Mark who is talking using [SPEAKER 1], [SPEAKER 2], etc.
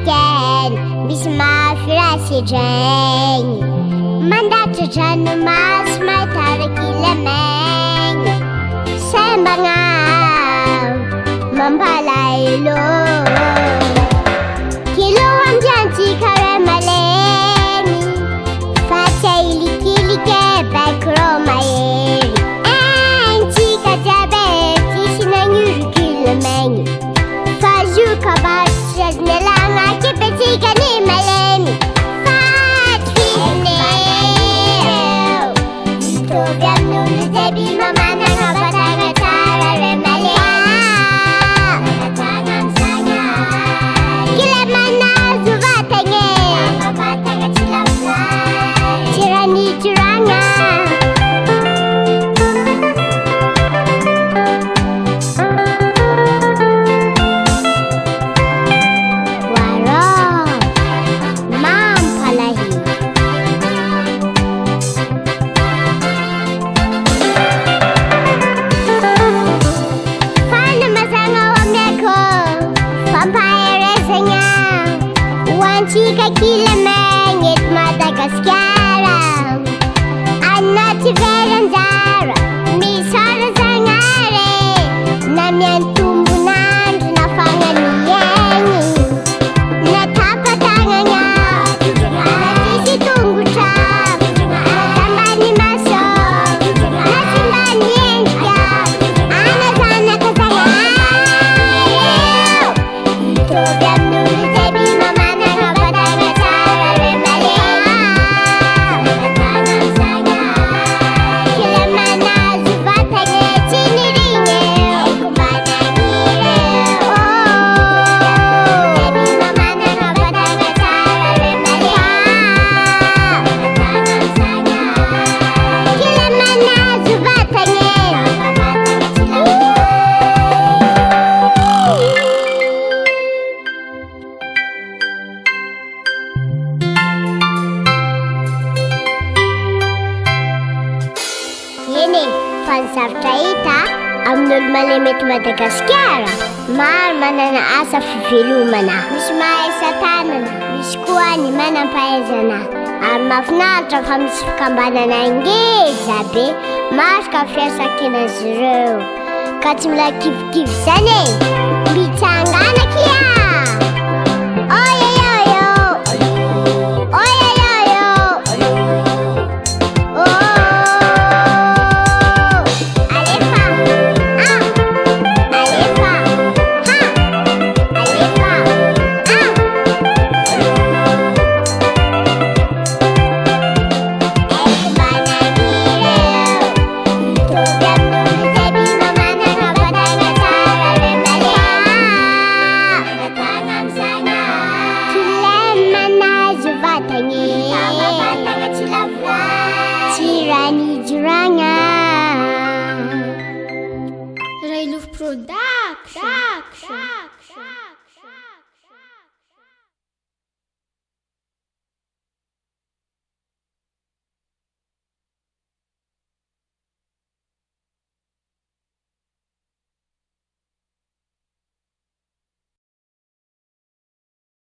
[SPEAKER 1] kely misy mafirasy draigny mandatra dranomasy mahitaraky lamagny sembana mampalaelo kilo ambiantsika re malemy fa tsy ailikilike bakro mahery aintsika jiaby tsisy nagnurokile magny fa io kabaritra znelagna kipetsika ny malemy fatyfineo mitovy amin'olo zeby mamanagna batagna tsara re malemy batagna amsagna kila manazo vatagny batagna tsy lavay tiranitiragna Antika kila magnet Madagaskara anaty veranjara misara zagnare na miantombonandro na fagnaniagny na tapatagnagna na tsisy tongotra na tambany maso na simbany endrika ana zanaka zagnareo mitovy amin'olo zeby mamanagna batagna tsara re malemy batagna amsagna kila manazo vatagny tsy nirigny kombanagny zeby mamanagna batagna tsara re malemy batagna amsagna kila manazo vatagny Yeni, fansarotra hita amin'olo malemy eto Madagasikara maro manana asa fivelomana misy mahay asa tanana misy koa ny manam-pahaizana ary mahafinaritra fa misy fikambanana ngeza be marika fiasakinazy ireo ka tsy mila kivikivy zany e mitsangana kia oyoyoyo oyoyoyo Production.